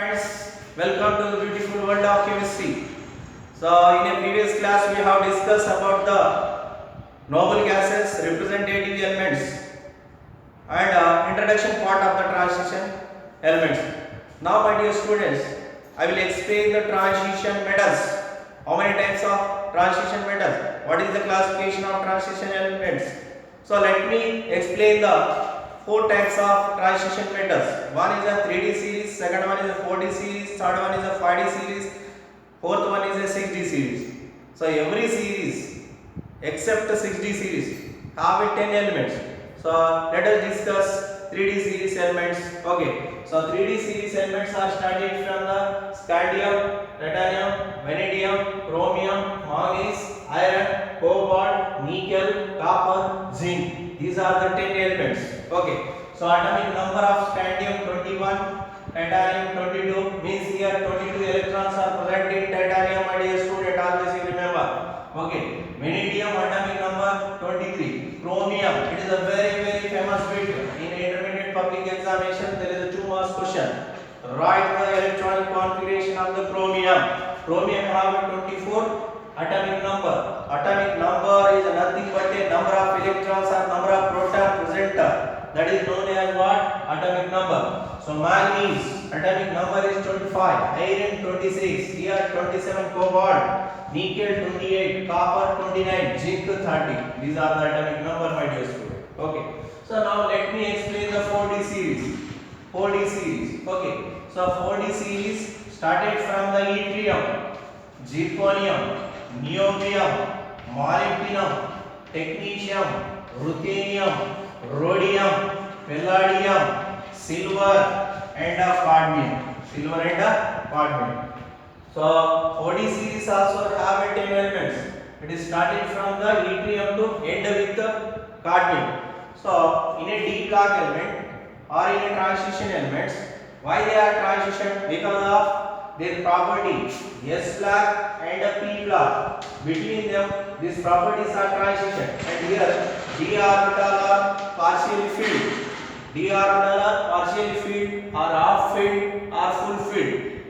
friends, welcome to the beautiful world of chemistry. So in a previous class we have discussed about the noble gases, representative elements and introduction part of the transition elements. Now my dear students, I will explain the transition metals. How many types of transition metals? What is the classification of transition elements? So let me explain the four types of transition metals. One is a 3D series, second one is a 4D series, third one is a 5D series, fourth one is a 6D series. So every series except the 6D series have a 10 elements. So let us discuss 3D series elements. Okay. So 3D series elements are studied from the scandium, titanium, vanadium, chromium, manganese, iron, cobalt, nickel, copper, zinc. These are the 10 elements. Okay. So atomic number of scandium 21, titanium 22, means here 22 electrons are present in titanium, my dear student, always you remember. Okay. Vanadium atomic number 23. Chromium, it is a very famous bit in intermediate public examination. There is a 2 marks question. Write the electronic configuration of the chromium. Chromium have 24 atomic number. Atomic number is nothing but a number of electrons or number of protons present. That is known as what? Atomic number. So manganese atomic number is 25, iron 26, here 27 cobalt, nickel 28, copper 29, zinc 30. These are the atomic number, my dear student. Okay. So now let me explain the 4D series. 4D series. Okay. So 4D series started from the yttrium, zirconium, niobium, molybdenum, technetium, ruthenium, rhodium, palladium, silver and cadmium. Silver and cadmium. So 4D series also have a 10 elements. It is started from the yttrium to end with the cadmium. So in a D block element or in a transition elements, why they are transition? Because of their property S block and P block. Between them, these properties are transition. And here d orbital are partially filled. D orbital are partially filled or half filled or full filled.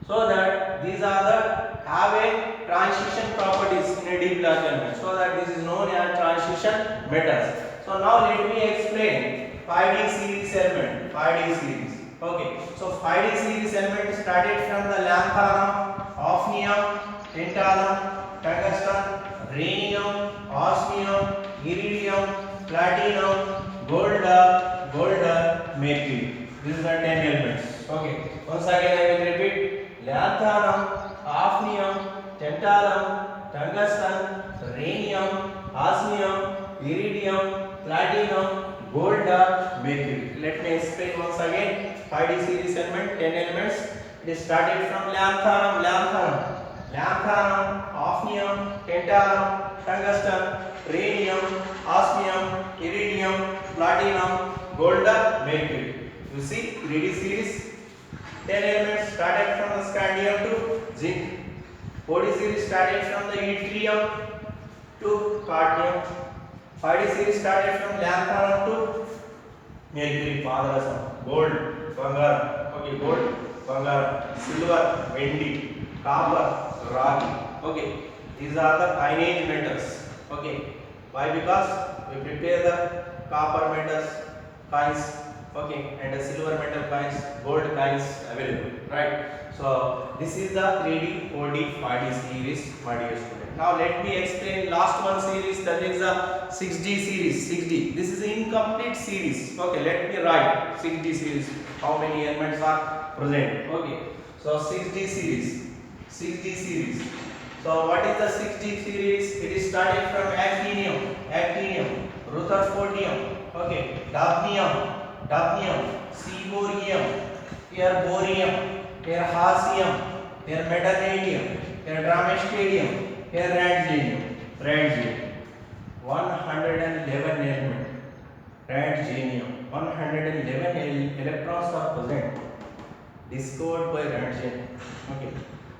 So that these are the have a transition properties in a D block element. So that this is known as transition metals. So now let me explain 5D series element. 5D series. Okay. So 5D series element started from the lanthanum, hafnium, tantalum, tungsten, rhenium, osmium, iridium, platinum, gold, mercury. These are the 10 elements. Okay. Once again I will repeat: lanthanum, hafnium, tantalum, tungsten, rhenium, osmium, iridium, platinum, gold, mercury. Let me explain once again. 5D series element, 10 elements. It is started from lanthanum, hafnium, tantalum, tungsten, rhenium, osmium, iridium, platinum, gold, mercury. You see, 3D series, 10 elements started from the scandium to zinc. 4D series started from the yttrium to cadmium. 5D series started from lanthanum to mercury, padarasam, gold, bangaram. Okay, gold, bangaram, silver, vendi, copper, ragi. Okay, these are the coinage metals. Okay, why? Because we prepare the copper metals, coins. Okay, and the silver metal coins, gold coins available, right? So this is the 3D, 4D, 5D series, my dear student. Now let me explain last one series, that is the 6D series. 6D. This is an incomplete series. Okay, let me write 6D series. How many elements are present? Okay, so 6D series. 6D series. So what is the 6D series? It is started from actinium, rutherfordium, okay, dapnium, seaborgium, here borium, here hassium, here metallidium, here dramastadium, here radium. 111 element. Radium. 111 electrons are present. Discovered by Radium. Okay.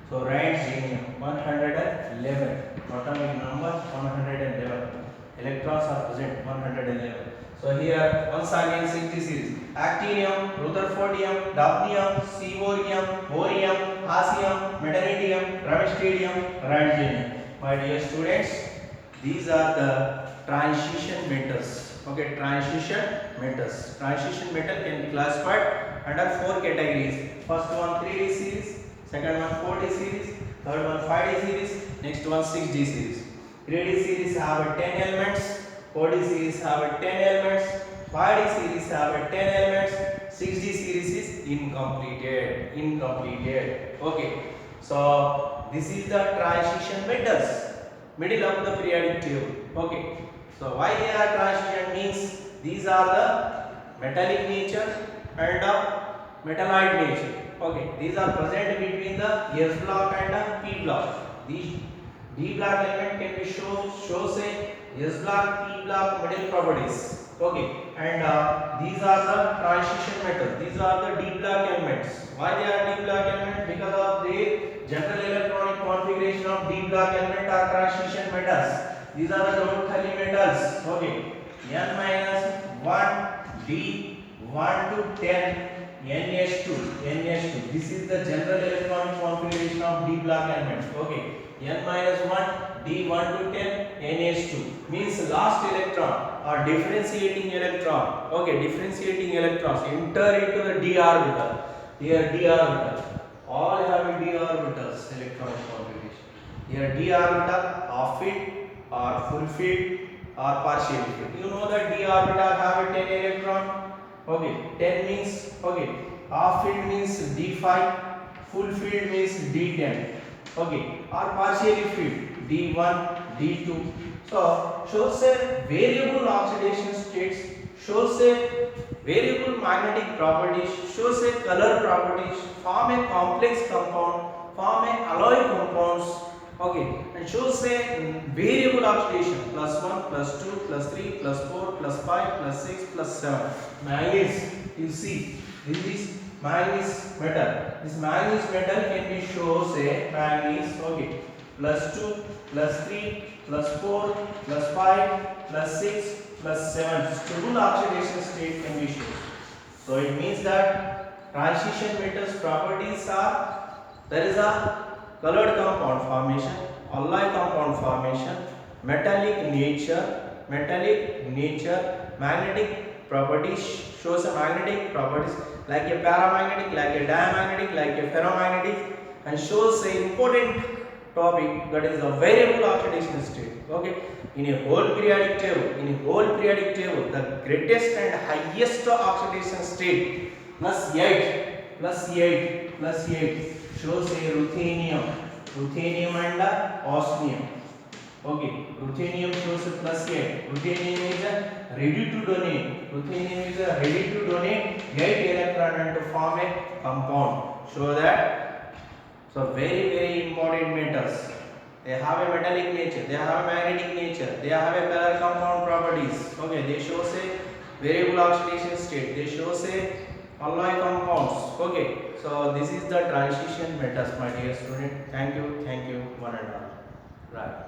So radium 111. Atomic number 111. Electrons are present 111. So So here once again 60 series: actinium, rutherfordium, dubnium, cerium, borium, osmium, metallidium, ramistidium, radiynium. My dear students, these are the transition metals. Okay, transition metals. Transition metal can be classified under 4 categories. First one 3D series, second one 4D series, third one 5D series, next one 6D series. 3D series have 10 elements, 4D series have 10 elements, 5D series have 10 elements, 6D series is incompleted. Okay, so this is the transition metals, middle of the periodic table. Okay, so why they are transition means these are the metallic nature and the metalloid nature. Okay, these are present between the S block and the P block. These D block element can be shows a S block, P block middle properties. Okay, and these are the transition metals. These are the D block elements. Why they are D block elements? Because of the general electronic configuration of D block element are transition metals. These are the totally metals. Okay, N minus 1 D 1 to 10 NS2. This is the general electronic configuration of D block element. Okay, N minus 1 D 1 to 10 NS2 means last electron or differentiating electron. Okay, differentiating electrons enter into the d orbital. Here d orbital, all have d orbitals electronic configuration. Here d orbital half filled or full filled or partially filled. You know that d orbital have 10 electron. Okay, 10 means, okay, half filled means d5, full filled means d10. Okay, or partially filled d1, d2. So shows a variable oxidation states, shows a variable magnetic properties, shows a color properties, form a complex compound, form a alloy compounds. Okay, and shows a variable oxidation +1, +2, +3, +4, +5, +6, +7. Manganese, you see, this is manganese metal. This manganese metal can be shows a manganese. Okay, +2, +3, +4, +5, +6, +7. Stable oxidation state can be shown. So it means that transition metals properties are, there is a colored compound formation, alloy compound formation, metallic nature, magnetic properties, shows a magnetic properties like a paramagnetic, like a diamagnetic, like a ferromagnetic, and shows a important topic, that is a variable oxidation state. Okay, in a whole periodic table, the greatest and highest oxidation state +8 shows a ruthenium and osmium. Okay, ruthenium shows a +8. Ruthenium is ready to donate. 8 electron and to form a compound. Show that. So very important metals. They have a metallic nature, they have a magnetic nature, they have a color compound properties. Okay, they shows a variable oxidation state, they shows a alloy compounds. Okay, so this is the transition metals, my dear student. Thank you, one and all. Right.